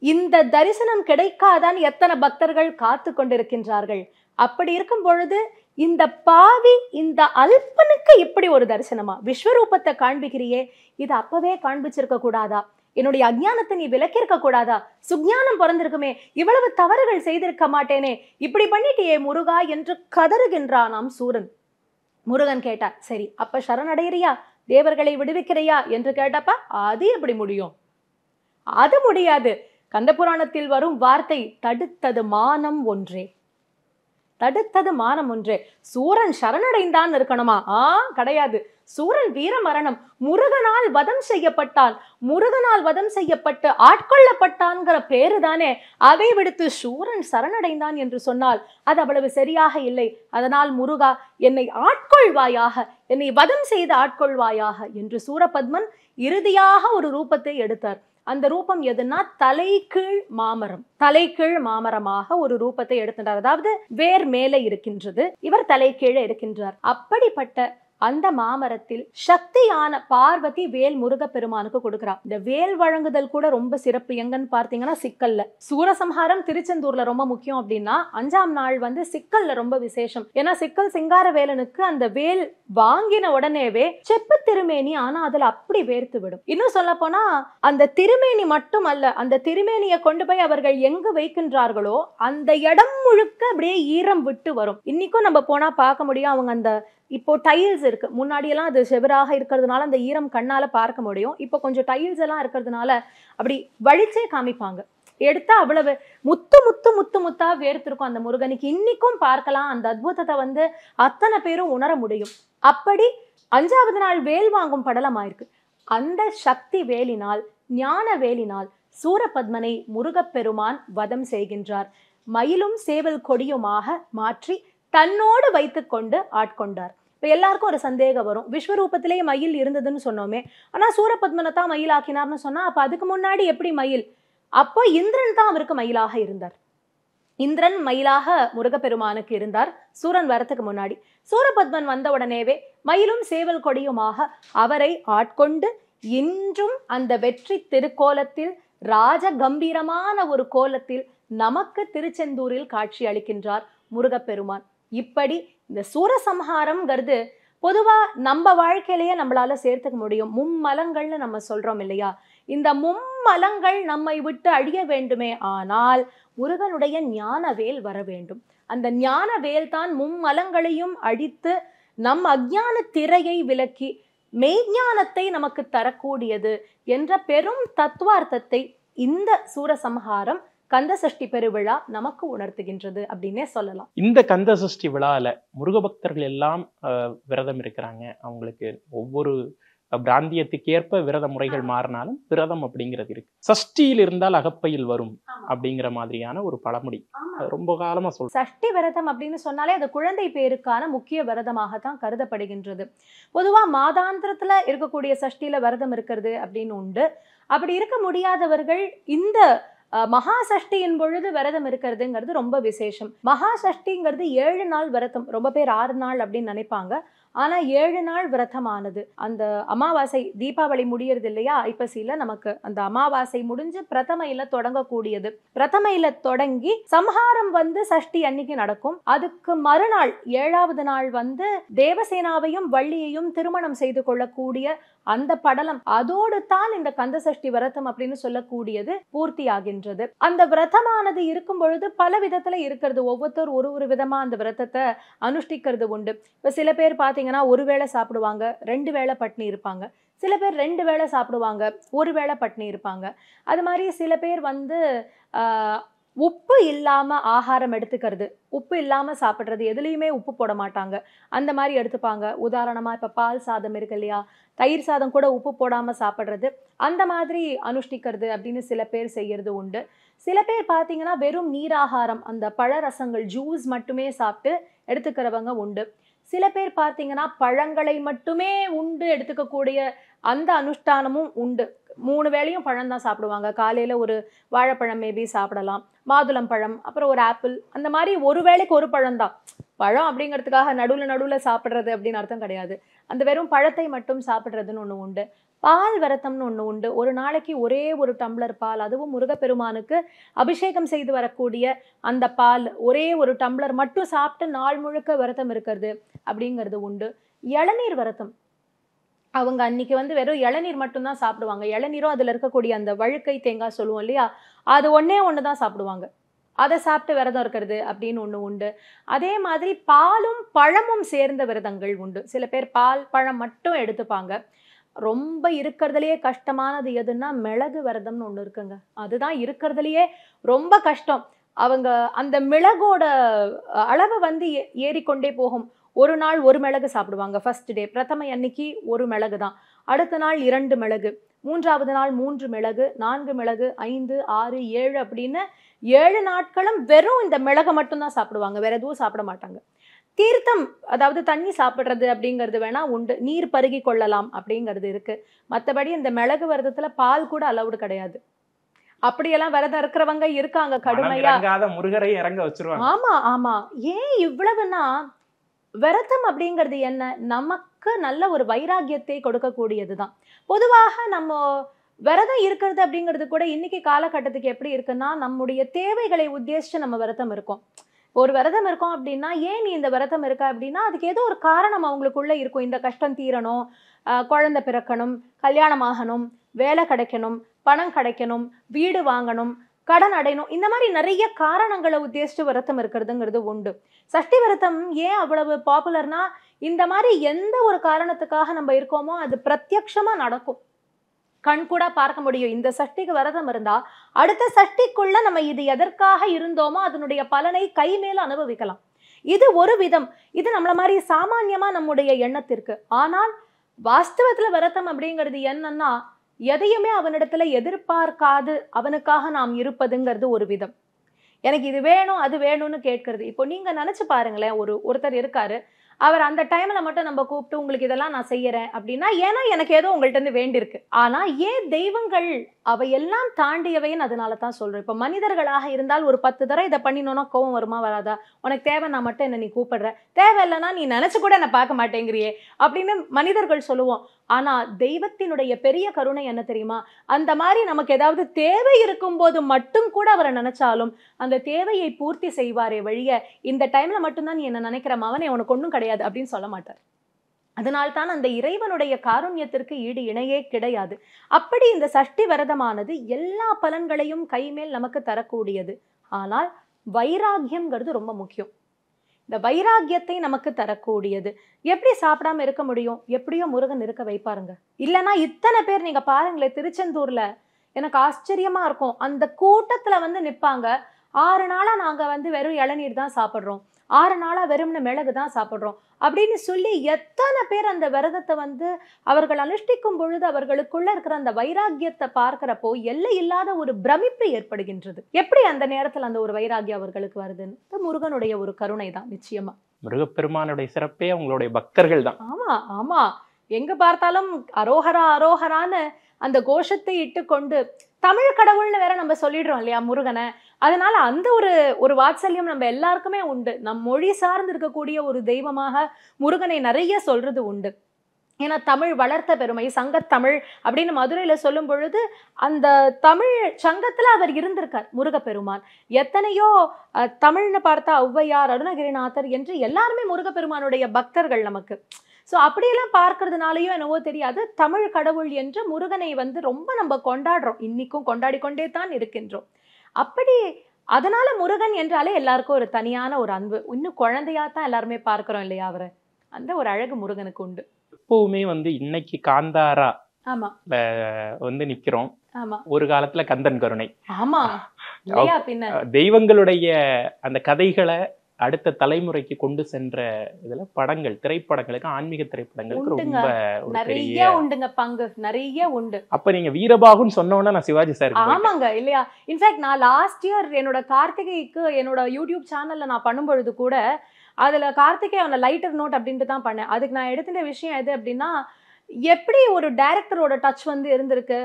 இந்த தரிசனம் கிடைக்காதான் எத்தனை பக்தர்கள் காத்து கொண்டிருக்கின்றார்கள். அப்படி இருக்கும் பொழுது இந்த பாவி, இந்த அல்பனுக்கு இப்படி ஒரு தரிசனமா, விஸ்வரூபத்தை காண்பிக்கிறியே, இது அப்பவே காண்பிச்சிருக்க கூடாதா? என்னுடைய அஞ்ஞானத்தை நீ விலக்கிருக்க கூடாதா? சுஞானம் பிறந்திருக்குமே, இவ்வளவு தவறுகள் செய்திருக்க மாட்டேனே, இப்படி பண்ணிட்டியே முருகா என்று கதறுகின்றானாம் சூரன். முருகன் கேட்டார், சரி அப்ப சரணடைறியா, தேவர்களை விடுவிக்கிறையா என்று கேட்டப்ப, அது எப்படி முடியும்? அது முடியாது. கந்த புராணத்தில் வரும் வார்த்தை, தடுத்தது மானம் ஒன்றே. தடுத்தது மானம் ஒன்றே. சூரன் சரணடைந்தான் இருக்கணுமா? கிடையாது. சூரன் வீர மரணம். முருகனால் வதம் செய்யப்பட்டான். முருகனால் வதம் செய்யப்பட்டு ஆட்கொள்ளப்பட்டான்கிற பேரு தானே. அதை விடுத்து சூரன் சரணடைந்தான் என்று சொன்னால் அது அவ்வளவு சரியாக இல்லை. அதனால் முருகா, என்னை ஆட்கொள்வாயாக, என்னை வதம் செய்து ஆட்கொள்வாயாக என்று சூரபத்மன் இறுதியாக ஒரு ரூபத்தை எடுத்தார். அந்த ரூபம் எதுனா தலைகீழ் மாமரம். தலைகீழ் மாமரமாக ஒரு ரூபத்தை எடுத்துட்டார். அதாவது வேர் மேலே இருக்கின்றது, இவர் தலைகீழே இருக்கின்றார். அப்படிப்பட்ட அந்த மாமரத்தில் சக்தியான பார்வதி வேல் முருகப்பெருமானுக்கு கொடுக்கிறார். இந்த வேல் வழங்குதல் கூட ரொம்ப சிறப்பு. எங்கன்னு பார்த்தீங்கன்னா சிக்கல்ல. சூரசம்ஹாரம் திருச்செந்தூர்ல ரொம்ப முக்கியம் அப்படின்னா 5ஆம் நாள் சிக்கல்ல ரொம்ப விசேஷம். ஏன்னா சிக்கல் சிங்காரவேலனுக்கு அந்த வேல் வாங்கின உடனேவே செப்பு திருமேனி, ஆனா அதுல அப்படி வேர்த்து விடும். இன்னும் சொல்ல போனா அந்த திருமேனி மட்டும் அல்ல, அந்த திருமேனியை கொண்டு போய் அவர்கள் எங்கு வைக்கின்றார்களோ அந்த இடம் முழுக்க அப்படியே ஈரம் விட்டு வரும். இன்னைக்கும் நம்ம போனா பார்க்க முடியும். அவங்க அந்த இப்போ டைல்ஸ் இருக்கு. முன்னாடியெல்லாம் அது செவராக இருக்கிறதுனால அந்த ஈரம் கண்ணால பார்க்க முடியும். இப்போ கொஞ்சம் டைல்ஸ் எல்லாம் இருக்கிறதுனால அப்படி வழிச்சே காமிப்பாங்க. எடுத்தா அவ்வளவு முத்து முத்து முத்து முத்தா வேர்த்திருக்கும் அந்த முருகனுக்கு. இன்னைக்கும் பார்க்கலாம். அந்த அத்புதத்தை அத்தனை பேரும் உணர முடியும். அப்படி 5ஆவது நாள் வேல் வாங்கும் படலமாயிருக்கு. அந்த சக்தி வேலினால், ஞான வேலினால் சூரபத்மனை முருகப்பெருமான் வதம் செய்கின்றார். மயிலும் சேவல் கொடியுமாக மாற்றி தன்னோடு வைத்துக் கொண்டு ஆட்கொண்டார். இப்ப எல்லாருக்கும் ஒரு சந்தேகம் வரும். விஸ்வரூபத்திலேயே மயில் இருந்ததுன்னு சொன்னோமே, ஆனா சூரபத்மனை தான் மயில் ஆக்கினார்னு சொன்னா அப்ப அதுக்கு முன்னாடி எப்படி மயில்? அப்போ இந்திரன் தான் அவருக்கு மயிலாக இருந்தார். இந்திரன் மயிலாக முருகப்பெருமானுக்கு இருந்தார் சூரன் வரத்துக்கு முன்னாடி. சூரபத்மன் வந்த உடனேவே மயிலும் சேவல் கொடியுமாக அவரை ஆட்கொண்டு இன்றும் அந்த வெற்றி திருக்கோலத்தில் ராஜ கம்பீரமான ஒரு கோலத்தில் நமக்கு திருச்செந்தூரில் காட்சி அளிக்கின்றார் முருகப்பெருமான். இப்படி இந்த சூரசம்ஹாரம்ங்கிறது பொதுவா நம்ம வாழ்க்கையிலேயே நம்மளால சேர்த்துக்க முடியும். மும்மலங்கள்னு நம்ம சொல்றோம் இல்லையா? இந்த மும்மலங்கள் நம்மை விட்டு அழிய வேண்டுமே, ஆனால் முருகனுடைய ஞானவேல் வர வேண்டும். அந்த ஞானவேல் தான் மும்மலங்களையும் அழித்து நம் அஞ்ஞான திரையை விலக்கி மெய்ஞானத்தை நமக்கு தரக்கூடியது என்ற பெரும் தத்துவார்த்தத்தை இந்த சூரசம்ஹாரம் கந்தசஷ்டி பெருவிழா நமக்கு உணர்த்துகின்றது அப்படின்னே சொல்லலாம். இந்த கந்தசஷ்டி விழால முருக பக்தர்கள் எல்லாம் விரதம் இருக்கிறாங்க. அவங்களுக்கு ஒவ்வொரு பிராந்தியத்துக்கேற்ப விரத முறைகள் மாறினாலும் விரதம் அப்படிங்கிறது இருக்கு. சஷ்டியில் இருந்தால் அகப்பையில் வரும் அப்படிங்கிற மாதிரியான ஒரு பழமொழி ரொம்ப காலமா சொல்றோம். சஷ்டி விரதம் அப்படின்னு சொன்னாலே அது குழந்தை பேருக்கான முக்கிய விரதமாகத்தான் கருதப்படுகின்றது. பொதுவா மாதாந்திரத்துல இருக்கக்கூடிய சஷ்டியில விரதம் இருக்கிறது அப்படின்னு உண்டு. அப்படி இருக்க முடியாதவர்கள் இந்த மகா சஷ்டியின் பொழுது விரதம் இருக்கிறதுங்கிறது ரொம்ப விசேஷம். மகா சஷ்டிங்கிறது 7 நாள் விரதம். ரொம்ப பேர் 6 நாள் அப்படின்னு நினைப்பாங்க. ஆனா 7 நாள் விரதமானது. அந்த அமாவாசை தீபாவளி முடியறது இல்லையா, ஐப்பசியில நமக்கு அந்த அமாவாசை முடிஞ்சு பிரதமையில தொடங்கக்கூடியது. பிரதமையில தொடங்கி சம்ஹாரம் சஷ்டி அன்னைக்கு நடக்கும். அதுக்கு மறுநாள் 7வது நாள் தேவசேனாவையும் வள்ளியையும் திருமணம் செய்து கொள்ளக்கூடிய அந்த படலம், அதோடு தான் இந்த கந்தசஷ்டி விரதம் அப்படின்னு சொல்லக்கூடியது பூர்த்தி ஆகின்றது. அந்த விரதமானது இருக்கும் பொழுது பல விதத்துல இருக்கிறது. ஒவ்வொருத்தர் ஒரு விதமா அந்த விரதத்தை அனுஷ்டிக்கிறது உண்டு. இப்ப சில பேர் பாத்தீங்கன்னா ஒரு வேளை சாப்பிடுவாங்க, 2 வேளை பட்னி இருப்பாங்க. சில பேர் 2 வேளை சாப்பிடுவாங்க, 1 வேளை பட்னி இருப்பாங்க. அது மாதிரி சில பேர் உப்பு இல்லாம ஆகாரம் எடுத்துக்கிறது, உப்பு இல்லாம சாப்பிட்றது, எதுலையுமே உப்பு போட மாட்டாங்க, அந்த மாதிரி எடுத்துப்பாங்க. உதாரணமா இப்ப பால் சாதம் இருக்கு இல்லையா, தயிர் சாதம் கூட உப்பு போடாம சாப்பிட்றது, அந்த மாதிரி அனுஷ்டிக்கிறது அப்படின்னு சில பேர் செய்யறது உண்டு. சில பேர் பார்த்தீங்கன்னா வெறும் நீராகாரம், அந்த பழரசங்கள் ஜூஸ் மட்டுமே சாப்பிட்டு எடுத்துக்கிறவங்க உண்டு. சில பேர் பார்த்தீங்கன்னா பழங்களை மட்டுமே உண்டு எடுத்துக்கக்கூடிய அந்த அனுஷ்டானமும் உண்டு. 3 வேளையும் பழம் தான் சாப்பிடுவாங்க. காலையில ஒரு வாழைப்பழம் மேபி சாப்பிடலாம், மாதுளம் பழம், அப்புறம் ஒரு ஆப்பிள், அந்த மாதிரி ஒரு வேளைக்கு ஒரு பழம் தான். பழம் அப்படிங்கிறதுக்காக நடுவில் சாப்பிட்றது அப்படின்னு அர்த்தம் கிடையாது. அந்த வெறும் பழத்தை மட்டும் சாப்பிட்றதுன்னு ஒன்று உண்டு. பால் விரதம்னு ஒன்று உண்டு. ஒரு நாளைக்கு ஒரே ஒரு டம்ளர் பால், அதுவும் முருகப்பெருமானுக்கு அபிஷேகம் செய்து வரக்கூடிய அந்த பால் ஒரே ஒரு டம்ளர் மட்டும் சாப்பிட்டு நாள் முழுக்க விரதம் இருக்கிறது அப்படிங்கிறது உண்டு. இளநீர் விரதம், அவங்க அன்னைக்கு வெறும் இளநீர் மட்டும்தான் சாப்பிடுவாங்க. இளநீரும் அதில் இருக்கக்கூடிய அந்த வழுக்கை தேங்காய் சொல்லுவோம் இல்லையா, அது ஒன்று தான் சாப்பிடுவாங்க. அதை சாப்பிட்டு விரதம் இருக்கிறது அப்படின்னு ஒன்று உண்டு. அதே மாதிரி பாலும் பழமும் சேர்ந்த விரதங்கள் உண்டு. சில பேர் பால் பழம் மட்டும் எடுத்துப்பாங்க. ரொம்ப இருக்கிறதுலையே கஷ்டமானது எதுன்னா மிளகு விரதம்னு ஒன்று இருக்குங்க. அதுதான் இருக்கிறதுலையே ரொம்ப கஷ்டம். அவங்க அந்த மிளகோட அளவு வந்து ஏறிக்கொண்டே போகும். ஒரு நாள் ஒரு மிளகு சாப்பிடுவாங்க. ஃபர்ஸ்ட் டே பிரதமை அன்னைக்கு ஒரு மிளகு தான், அடுத்த நாள் 2 மிளகு, 3வது நாள் 3 மிளகு, 4 மிளகு, 5, 6, 7 அப்படின்னு 7 நாட்களும் வெறும் இந்த மிளகை மட்டும்தான் சாப்பிடுவாங்க, வேற எதுவும் சாப்பிட மாட்டாங்க. தீர்த்தம் அதாவது தண்ணி சாப்பிட்றது அப்படிங்கிறது வேணா உண்டு, நீர் பருகி கொள்ளலாம் அப்படிங்கிறது இருக்கு. மற்றபடி இந்த மிளகு விரதத்துல பால் கூட அலவுடு கிடையாது. அப்படியெல்லாம் விரதம் இருக்கிறவங்க இருக்காங்க கடுமையா. முருகரை இறங்க வச்சிருவாங்க. ஆமா ஆமா. ஏன் இவ்வளவுனா விரதம் அப்படிங்கிறது என்ன, நமக்கு நல்ல ஒரு வைராகியத்தை கொடுக்கக்கூடியதுதான். பொதுவாக நம்ம விரதம் இருக்கிறது அப்படிங்கிறது கூட இன்னைக்கு காலகட்டத்துக்கு எப்படி இருக்குன்னா, நம்முடைய தேவைகளை உத்தேசிச்சு நம்ம விரதம் இருக்கோம். ஒரு விரதம் இருக்கோம் அப்படின்னா, ஏன் நீ இந்த விரதம் இருக்க அப்படின்னா அதுக்கு ஏதோ ஒரு காரணம் அவங்களுக்குள்ள இருக்கும். இந்த கஷ்டம் தீரணும், குழந்தை பிறக்கணும், கல்யாணம் ஆகணும், வேலை கிடைக்கணும், பணம் கிடைக்கணும், வீடு வாங்கணும், கடன் அடையணும், இந்த மாதிரி நிறைய காரணங்களை உத்தேசிச்சு விரதம் இருக்கிறதுங்கிறது உண்டு. சஷ்டி விரதம் ஏன் அவ்வளவு பாப்புலர்னா, இந்த மாதிரி எந்த ஒரு காரணத்துக்காக நம்ம இருக்கோமோ அது பிரத்யக்ஷமா நடக்கும், கண் கூட பார்க்க முடியும். இந்த சஷ்டிக்கு விரதம் இருந்தா அடுத்த சஷ்டிக்குள்ள நம்ம இது எதற்காக இருந்தோமோ அதனுடைய பலனை கை மேல அனுபவிக்கலாம். இது ஒரு விதம். இது நம்மள மாதிரி சாமான்யமா நம்முடைய எண்ணத்திற்கு. ஆனால் வாஸ்தவத்துல விரதம் அப்படிங்கிறது என்னன்னா, எதையுமே அவனிடத்துல எதிர்பார்க்காது அவனுக்காக நாம் இருப்பதுங்கிறது ஒரு விதம். எனக்கு இது வேணும் அது வேணும்னு கேட்கறது. இப்போ நீங்க நினைச்சு பாருங்களேன், ஒருத்தர் இருக்காரு, அவர் அந்த டைம்ல மட்டும் நம்ம கூப்பிட்டு உங்களுக்கு இதெல்லாம் நான் செய்யறேன் அப்படின்னா, ஏன்னா எனக்கு ஏதோ உங்கள்ட்ட இருந்து வேண்டியிருக்கு. ஆனா ஏன் தெய்வங்கள் அவையெல்லாம் தாண்டியவைன்னு அதனால தான் சொல்றேன். இப்ப மனிதர்களாக இருந்தால் ஒரு 10 தடவை இதை பண்ணினோன்னா கோவம் வருமா வராதா? உனக்கு தேவை நான் மட்டும் என்ன நீ கூப்பிடுற, தேவை இல்லைன்னா நீ நினைச்சு கூட என்ன பார்க்க மாட்டேங்கிறியே அப்படின்னு மனிதர்கள் சொல்லுவோம். ஆனா தெய்வத்தினுடைய பெரிய கருணை என்ன தெரியுமா, அந்த மாதிரி நமக்கு ஏதாவது தேவை இருக்கும் போது மட்டும் கூட அவரை நினைச்சாலும் அந்த தேவையை பூர்த்தி செய்வாரே வழிய, இந்த டைம்ல மட்டும்தான் நீ என்ன நினைக்கிற மவனே உனக்கு ஒன்றும் கிடையாது அப்படின்னு சொல்ல மாட்டார். அதனால்தான் அந்த இறைவனுடைய காருண்யத்திற்கு ஈடு இணையே கிடையாது. அப்படி இந்த சஷ்டி விரதமானது எல்லா பலன்களையும் கைமேல் நமக்கு தரக்கூடியது. ஆனால் வைராகியம்ங்கிறது ரொம்ப முக்கியம். இந்த வைராகியத்தை நமக்கு தரக்கூடியது. எப்படி சாப்பிடாம இருக்க முடியும்? எப்படியோ முருகன் இருக்க வைப்பாருங்க. இல்லைன்னா இத்தனை பேர் நீங்க பாருங்களேன், திருச்செந்தூர்ல எனக்கு ஆச்சரியமா இருக்கும். அந்த கூட்டத்துல வந்து நிப்பாங்க, 6 நாளா நாங்க வந்து வெறும் இளநீர் தான் சாப்பிட்றோம், 6 நாளா வெறும்னு மிளகு தான் சாப்பிட்றோம் அப்படின்னு சொல்லி எத்தனை பேர் அந்த விரதத்தை வந்து அவர்கள் அனுஷ்டிக்கும் பொழுது அவர்களுக்குள்ள இருக்கிற அந்த வைராகியத்தை பார்க்கிறப்போ எல்லை இல்லாத ஒரு பிரமிப்பு ஏற்படுகின்றது. எப்படி அந்த நேரத்துல அந்த ஒரு வைராகியம் அவர்களுக்கு வருதுன்னு முருகனுடைய ஒரு கருணை தான். நிச்சயமா முருகப்பெருமானுடைய சிறப்பே உங்களுடைய பக்தர்கள் தான். ஆமா ஆமா. எங்க பார்த்தாலும் அரோகரா அரோகரான்னு அந்த கோஷத்தை இட்டு கொண்டு, தமிழ் கடவுள்னு வேற நம்ம சொல்லிடுறோம் இல்லையா முருகனை. அதனால அந்த ஒரு வாத்சல்யம் நம்ம எல்லாருக்குமே உண்டு. நம் மொழி சார்ந்து இருக்கக்கூடிய ஒரு தெய்வமாக முருகனை நிறைய சொல்றது உண்டு. ஏன்னா தமிழ் வளர்த்த பெருமை, சங்கத்தமிழ் அப்படின்னு மதுரையில சொல்லும் பொழுது அந்த தமிழ் சங்கத்துல அவர் இருந்திருக்கார் முருகப்பெருமான். எத்தனையோ தமிழ்னு பார்த்தா ஔவையார், அருணகிரிநாதர் என்று எல்லாருமே முருகப்பெருமானுடைய பக்தர்கள் நமக்கு. ஸோ அப்படியெல்லாம் பார்க்கறதுனாலயோ என்னவோ தெரியாது, தமிழ் கடவுள் என்று முருகனை வந்து ரொம்ப நம்ம கொண்டாடுறோம், இன்னைக்கும் கொண்டாடி கொண்டே தான் இருக்கின்றோம். அப்படி அதனால முருகன் என்றாலே எல்லாருக்கும் ஒரு தனியான ஒரு அன்பு, இன்னும் குழந்தையா தான் எல்லாருமே பார்க்கிறோம் இல்லையா அவரை. அந்த ஒரு அழகு முருகனுக்கு உண்டு. எப்பவுமே வந்து இன்னைக்கு காந்தாரா ஆமா வந்து நிக்கிறோம். ஆமா, ஒரு காலத்துல கந்தன் கருணை. ஆமா இல்லையா? பின்ன தெய்வங்களுடைய அந்த கதைகளை அடுத்த தலைமுறைக்கு கொண்டு சென்ற இதுல படங்கள், திரைப்படங்களுக்கு, ஆன்மீக திரைப்படங்களுக்கு ரொம்ப நிறைய உண்டுங்க, பங்கு நிறைய உண்டு. அப்ப நீங்க வீரபாகுன்னு சொன்னோன்னா நான் சிவாஜி சார். ஆமாங்க இல்லையா? இன்ஃபேக்ட் நான் லாஸ்ட் இயர் என்னோட கார்த்திகைக்கு என்னோட யூடியூப் சேனல்ல நான் பண்ணும்பொழுது கூட அதுல கார்த்திகை அவனை லைட்டர் நோட் அப்படின்ட்டு தான் பண்ணேன். அதுக்கு நான் எடுத்துட்ட விஷயம் எது அப்படின்னா, எப்படி ஒரு டைரக்டரோட டச் வந்து இருந்திருக்கு.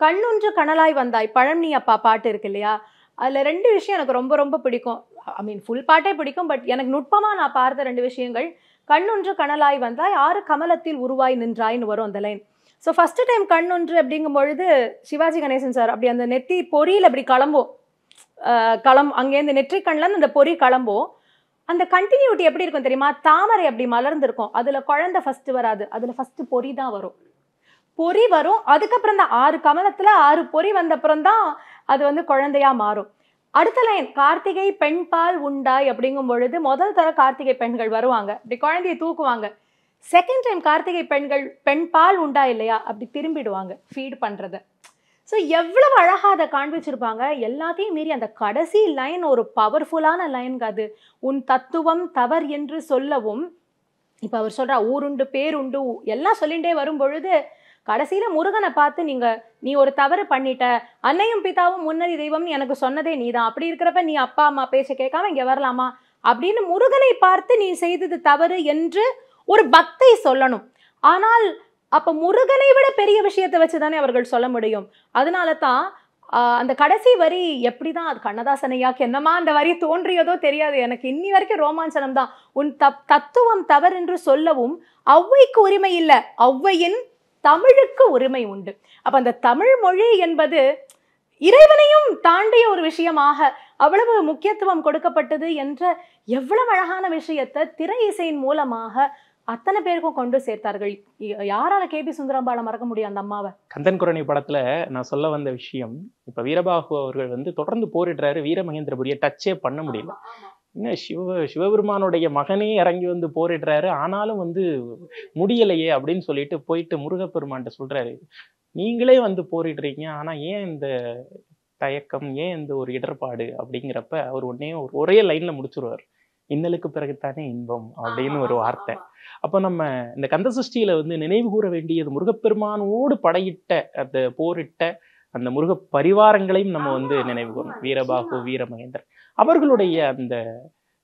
கண்ணொன்று கனலாய் வந்தாய், பழனி அப்பா பாட்டு இருக்கு இல்லையா, அதுல 2 விஷயம் எனக்கு ரொம்ப ரொம்ப பிடிக்கும். ஐ மீன் ஃபுல் பாட்டே பிடிக்கும், பட் எனக்கு நுட்பமா நான் பார்த்த 2 விஷயங்கள். கண்ணொன்று கனலாய் வந்தாய், 6 கமலத்தில் உருவாய் நின்றாய்ன்னு வரும் அந்த லைன். ஸோ ஃபர்ஸ்ட் டைம் கண்ணொன்று அப்படிங்கும் பொழுது சிவாஜி கணேசன் சார் அப்படி அந்த நெத்தி பொறியில் அப்படி கிளம்பும் அங்கேருந்து நெற்றி கண்ணில் அந்த பொறி கிளம்பும். அந்த கண்டினியூட்டி எப்படி இருக்கும் தெரியுமா? தாமரை அப்படி மலர்ந்துருக்கும், அதுல குழந்தை ஃபர்ஸ்ட் வராது, அதுல ஃபர்ஸ்ட் பொறி தான் வரும். பொறி வரும், அதுக்கப்புறம் தான் 6 கமலத்துல 6 பொறி வந்த அப்புறம் தான் அது வந்து குழந்தையா மாறும். அடுத்த லைன் கார்த்திகை பெண் பால் உண்டாய் அப்படிங்கும் பொழுது முதல் தர கார்த்திகை பெண்கள் வருவாங்க, அப்படி குழந்தையை தூக்குவாங்க. செகண்ட் டைம் கார்த்திகை பெண்கள் பெண் பால் உண்டா இல்லையா அப்படி திரும்பிடுவாங்க ஃபீட் பண்றத. ஸோ எவ்வளவு அழகா அதை காண்பிச்சிருப்பாங்க. எல்லாத்தையும் மீறி அந்த கடைசி லைன் ஒரு பவர்ஃபுல்லான லைன்ங்க. அது உன் தத்துவம் தவறு என்று சொல்லவும், இப்ப அவர் சொல்றா ஊருண்டு பேருண்டு எல்லாம் சொல்லிட்டே வரும் பொழுது கடைசியில முருகனை பார்த்து நீ ஒரு தவறு பண்ணிட்ட, அன்னையும் பிதாவும் முன்னறி தெய்வம் எனக்கு சொன்னதே நீதான், அப்படி இருக்கிறப்ப நீ அப்பா அம்மா பேச கேட்காம இங்க வரலாமா அப்படின்னு முருகனை பார்த்து நீ செய்தது தவறு என்று ஒரு பக்தை சொல்லணும். ஆனால் அப்ப முருகனை விட பெரிய விஷயத்தை வச்சுதானே அவர்கள் சொல்ல முடியும். அதனால தான் அந்த கடைசி வரி எப்படிதான் அது கண்ணதாசனையாக்கு என்னமா அந்த வரி தோன்றியதோ தெரியாது, எனக்கு இன்னி வரைக்கும் ரோமாஞ்சனம் தான். உன் தத்துவம் தவறு என்று சொல்லவும் ஔவைக்கு உரிமை இல்லை, ஔவையின் தமிழுக்கு உரிமை உண்டு. அப்ப அந்த தமிழ் மொழி என்பது இறைவனையும் தாண்டிய ஒரு விஷயமாக அவ்வளவு முக்கியத்துவம் கொடுக்கப்பட்டது என்ற எவ்வளவு அழகான விஷயத்தை திரை இசையின் மூலமாக அத்தனை பேருக்கும் கொண்டு சேர்த்தார்கள். யாரால கேபி சுந்தரம்பாளை மறக்க முடியும் அந்த அம்மாவை? கந்தன் குரணி படத்துல நான் சொல்ல வந்த விஷயம், இப்ப வீரபாகு அவர்கள் தொடர்ந்து போரிடுறாரு, வீரமகேந்திரபுரியை டச்சே பண்ண முடியல. இன்னும் சிவபெருமானுடைய மகனே இறங்கி போரிடுறாரு, ஆனாலும் முடியலையே அப்படின்னு சொல்லிட்டு போயிட்டு முருகப்பெருமான்கிட்ட சொல்றாரு, நீங்களே போரிடுறீங்க, ஆனா ஏன் இந்த தயக்கம், ஏன் இந்த ஒரு இடர்பாடு அப்படிங்கிறப்ப அவர் ஒரே லைன்ல முடிச்சிருவார், இன்னலுக்கு பிறகுத்தானே இன்பம் அப்படின்னு ஒரு வார்த்தை. அப்போ நம்ம இந்த கந்த சஷ்டியில நினைவு கூற வேண்டியது முருகப்பெருமானோடு படையிட்ட அந்த போரிட்ட அந்த முருக பரிவாரங்களையும் நம்ம நினைவு கூறணும். வீரபாகு, வீரமகேந்திரன் அவர்களுடைய அந்த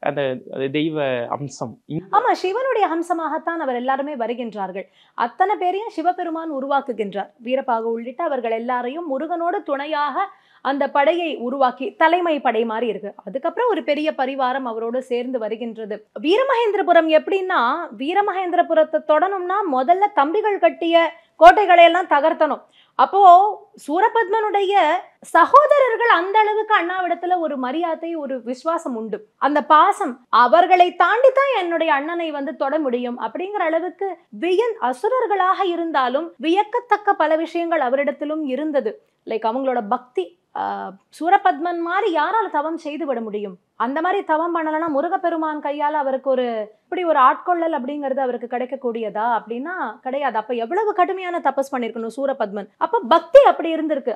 அந்த தெய்வ அம்சம். ஆமா, சிவனுடைய அம்சமாகத்தான் அவர் எல்லாருமே வருகின்றார்கள். அத்தனை பேரையும் சிவபெருமான் உருவாக்குகின்றார். வீரபாகு உள்ளிட்ட அவர்கள் எல்லாரையும் முருகனோடு துணையாக அந்த படையை உருவாக்கி தலைமை படை மாதிரி இருக்கு. அதுக்கப்புறம் ஒரு பெரிய பரிவாரம் அவரோடு சேர்ந்து வருகின்றது. வீரமகேந்திரபுரம் எப்படின்னா, வீரமகேந்திரபுரத்தை தொடணும்னா முதல்ல தம்பிகள் கட்டிய கோட்டைகளை எல்லாம் தகர்த்தணும். அப்போ சூரபத்மனுடைய சகோதரர்கள் அந்த அளவுக்கு அண்ணாவிடத்துல ஒரு மரியாதை, ஒரு விசுவாசம் உண்டு. அந்த பாசம் அவர்களை தாண்டித்தான் என்னுடைய அண்ணனை தொட முடியும் அப்படிங்கிற அளவுக்கு அசுரர்களாக இருந்தாலும் வியக்கத்தக்க பல விஷயங்கள் அவரிடத்திலும் இருந்தது. லைக் அவங்களோட பக்தி. சூரபத்மன் மாதிரி யாரால தவம் செய்து விட முடியும்? அந்த மாதிரி தவம் பண்ணலன்னா முருகப்பெருமான் கையால அவருக்கு இப்படி ஒரு ஆட்கொள்ளல் அப்படிங்கிறது அவருக்கு கிடைக்கக்கூடியதா அப்படின்னா கிடையாது. அப்ப எவ்வளவு கடுமையான தபஸ் பண்ணிருக்கணும் சூரபத்மன். அப்ப பக்தி அப்படி இருந்திருக்கு.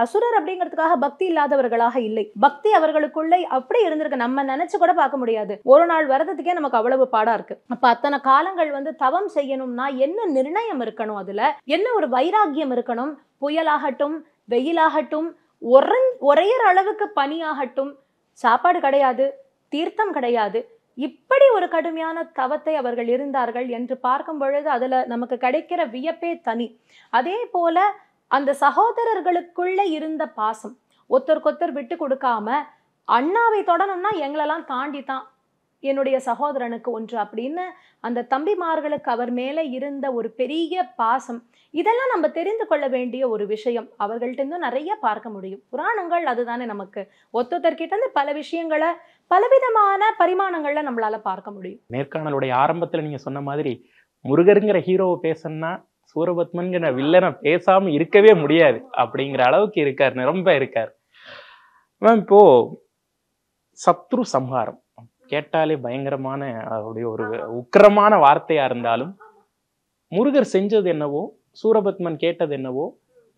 அசுரர் அப்படிங்கிறதுக்காக பக்தி இல்லாதவர்களாக இல்லை, பக்தி அவர்களுக்குள்ளே அப்படி இருந்திருக்கு. நம்ம நினைச்சு கூட பார்க்க முடியாது. ஒரு நாள் வரதுக்கே நமக்கு அவ்வளவு பாடா இருக்கு. அப்ப அத்தனை காலங்கள் தவம் செய்யணும்னா என்ன நிர்ணயம் இருக்கணும், அதுல என்ன ஒரு வைராக்கியம் இருக்கணும். புயலாகட்டும், வெயிலாகட்டும், ஒரேயர் அளவுக்கு பனியாகட்டும், சாப்பாடு கிடையாது, தீர்த்தம் கிடையாது, இப்படி ஒரு கடுமையான தவத்தை அவர்கள் இருந்தார்கள் என்று பார்க்கும் பொழுது அதுல நமக்கு கிடைக்கிற வியப்பே தனி. அதே போல அந்த சகோதரர்களுக்குள்ள இருந்த பாசம், ஒருத்தருக்கொத்தர் விட்டு கொடுக்காம, அண்ணாவை தொடணும்னா எங்களெல்லாம் தாண்டி தான் என்னுடைய சகோதரனுக்கு ஒன்று அப்படின்னு அந்த தம்பிமார்களுக்கு அவர் மேல இருந்த ஒரு பெரிய பாசம், இதெல்லாம் நம்ம தெரிந்து கொள்ள வேண்டிய ஒரு விஷயம். அவர்கள்ட்ட இருந்தும் நிறைய பார்க்க முடியும். புராணங்கள் அதுதானே நமக்கு ஒத்தொத்தர்கிட்ட இருந்து பல விஷயங்களை பலவிதமான பரிமாணங்கள்ல நம்மளால பார்க்க முடியும். நேர்காணலுடைய ஆரம்பத்துல நீங்க சொன்ன மாதிரி முருகருங்கிற ஹீரோவை பேசணும்னா சூரபத்மன்கிற வில்லனை பேசாம இருக்கவே முடியாது அப்படிங்கிற அளவுக்கு இருக்கார், நிரம்ப இருக்கார். இப்போ சத்ரு சம்ஹாரம் கேட்டாலே பயங்கரமான அவருடைய ஒரு உக்கிரமான வார்த்தையா இருந்தாலும், முருகர் செஞ்சது என்னவோ, சூரபத்மன் கேட்டது என்னவோ,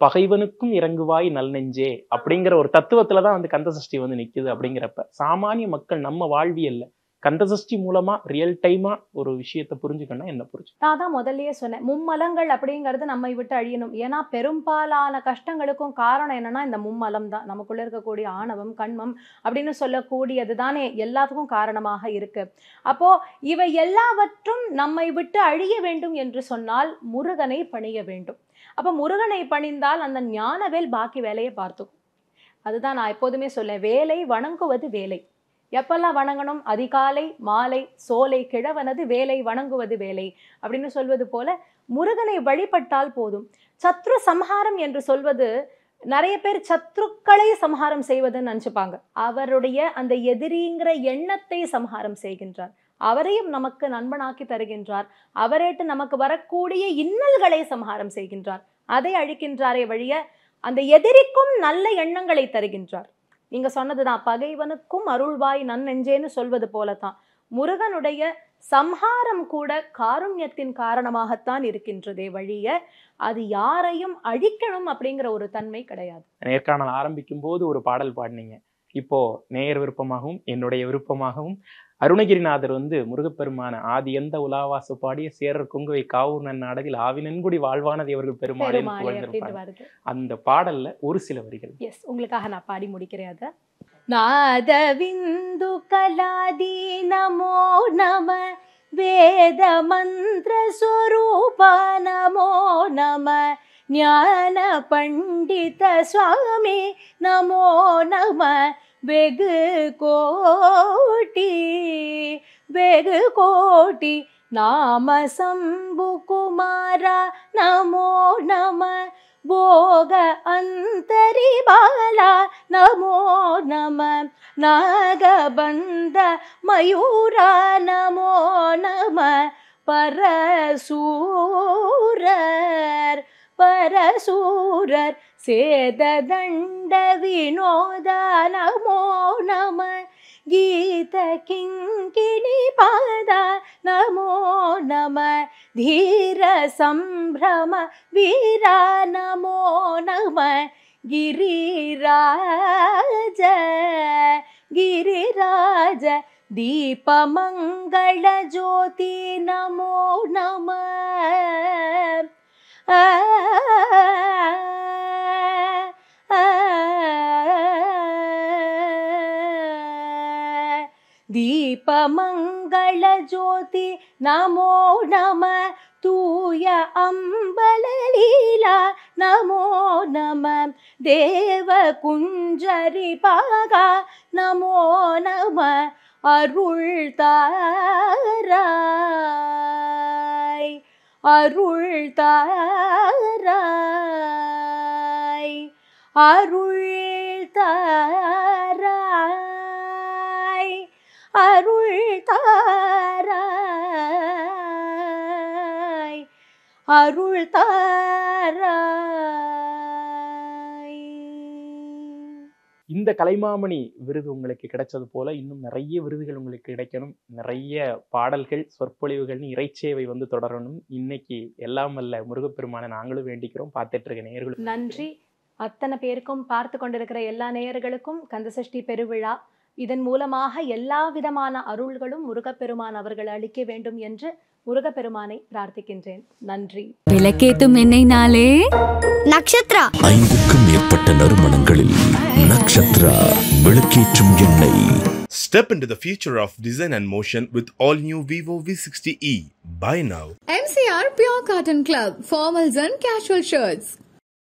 பகைவனுக்கும் இறங்குவாய் நல் நெஞ்சே அப்படிங்கிற ஒரு தத்துவத்துலதான் கந்த சஷ்டி நிக்குது. அப்படிங்கிறப்ப சாமானிய மக்கள் நம்ம வாழ்வியல்ல கந்த சஷ்டி மூலமா ரியல் டைமா ஒரு விஷயத்தை புரிஞ்சுக்கணும். என்ன புரிஞ்சு நான் தான் முதல்லயே சொன்னேன், மும்மலங்கள் அப்படிங்கிறது நம்மை விட்டு அழியணும். ஏன்னா பெரும்பாலான கஷ்டங்களுக்கும் காரணம் என்னன்னா இந்த மும்மலம் தான். நமக்குள்ள இருக்கக்கூடிய ஆணவம், கண்மம் அப்படின்னு சொல்லக்கூடியது தானே எல்லாத்துக்கும் காரணமாக இருக்கு. அப்போ இவை எல்லாவற்றும் நம்மை விட்டு அழிய வேண்டும் என்று சொன்னால் முருகனை பணிய வேண்டும். அப்ப முருகனை பணிந்தால் அந்த ஞானவேல் பாக்கி வேலையை பார்த்துக்கும். அதுதான் நான் எப்போதுமே சொல்லேன், வேலை வணங்குவது வேலை. எப்பெல்லாம் வணங்கணும்? அதிகாலை, மாலை, சோலை கிழவனது வேலை வணங்குவது வேலை அப்படின்னு சொல்வது போல முருகனை வழிபட்டால் போதும். சத்ரு சம்ஹாரம் என்று சொல்வது, நிறைய பேர் சத்ருக்களை சம்ஹாரம் செய்வதுன்னு நினைச்சுப்பாங்க. அவருடைய அந்த எதிரிங்கிற எண்ணத்தை சம்ஹாரம் செய்கின்றார். அவரையும் நமக்கு நண்பனாக்கி தருகின்றார். அவரேட்டு நமக்கு வரக்கூடிய இன்னல்களை சம்ஹாரம் செய்கின்றார். அதை அழிக்கின்றாரே வழிய அந்த எதிரிக்கும் நல்ல எண்ணங்களை தருகின்றார். நீங்க சொன்னதுதான், பகைவனுக்கும் அருள்வாய் நன்னெஞ்சேன்னு சொல்வது போலதான் முருகனுடைய சம்ஹாரம் கூட காருண்யத்தின் காரணமாகத்தான் இருக்கின்றதே வழிய அது யாரையும் அழிக்கணும் அப்படிங்கிற ஒரு தன்மை கிடையாது. நேர்காணல் ஆரம்பிக்கும் போது ஒரு பாடல் பாடினீங்க. இப்போ நேயர் விருப்பமாகவும் என்னுடைய விருப்பமாகவும் அருணகிரிநாதர் முருகப்பெருமான ஆதி எந்த உலாவாசு பாடிய சேரர் குங்குவை காவூர் நன்னாடகில் ஆவினன்குடி வாழ்வானது அவர்கள் பெருமாளே அந்த பாடல்ல ஒரு சில வரிகள் உங்களுக்காக நான் பாடி முடிக்கிறேன். அத நாதவிந்து கலாதி நமோ நம வேத மந்திர ஸ்வரூப நமோ நம ஞான பண்டித சுவாமி நமோ நம வெகு கோட்டி நாம சம்பு குமாரா நமோ நம போக அந்தரி பாலா நமோ நம நாகபந்த மயூரா நமோ நம பரசூரர் சேததண்ட வினோத நமோ நம கீத கிங்கிணி பாத நமோ நம தீர சம்பிரம வீரா நமோ நம गिरिराज दीपमंगल ज्योति नमो नमः दीपमंगल ज्योति नमो नमः तूय अंबल लीला नमो नमः देव कुंजरी पागा नमो नमः अरुள்தாராய் இந்த கலைமாமணி விருது உங்களுக்கு கிடைச்சது போல இன்னும் நிறைய விருதுகள் உங்களுக்கு கிடைக்கணும், நிறைய பாடல்கள் சொற்பொழிவுகள்னு இறைச்சேவை தொடரணும். இன்னைக்கு எல்லாம் வல்ல முருகப்பெருமான நாங்களும் வேண்டிக்கிறோம், பார்த்துட்டு இருக்க நேயர்களும் நன்றி. அத்தனை பேருக்கும், பார்த்து கொண்டிருக்கிற எல்லா நேயர்களுக்கும் கந்தசஷ்டி பெருவிழா இதன் மூலமாக எல்லா விதமான அருள்களும் முருகப்பெருமான் அவர்கள் அளிக்க வேண்டும் என்று முருகப்பெருமானை பிரார்த்திக்கின்றேன். நன்றி. விளக்கேத்தும் எண்ணெய்னாலே நக்ஷத்ரா. 5க்கும் மேற்பட்ட நறுமணங்களில் நக்ஷத்ரா விளக்கேற்றும் எண்ணெய். Step into the future of design and motion with all new Vivo V60e. Buy now. MCR Pure Cotton Club, formals and casual shirts.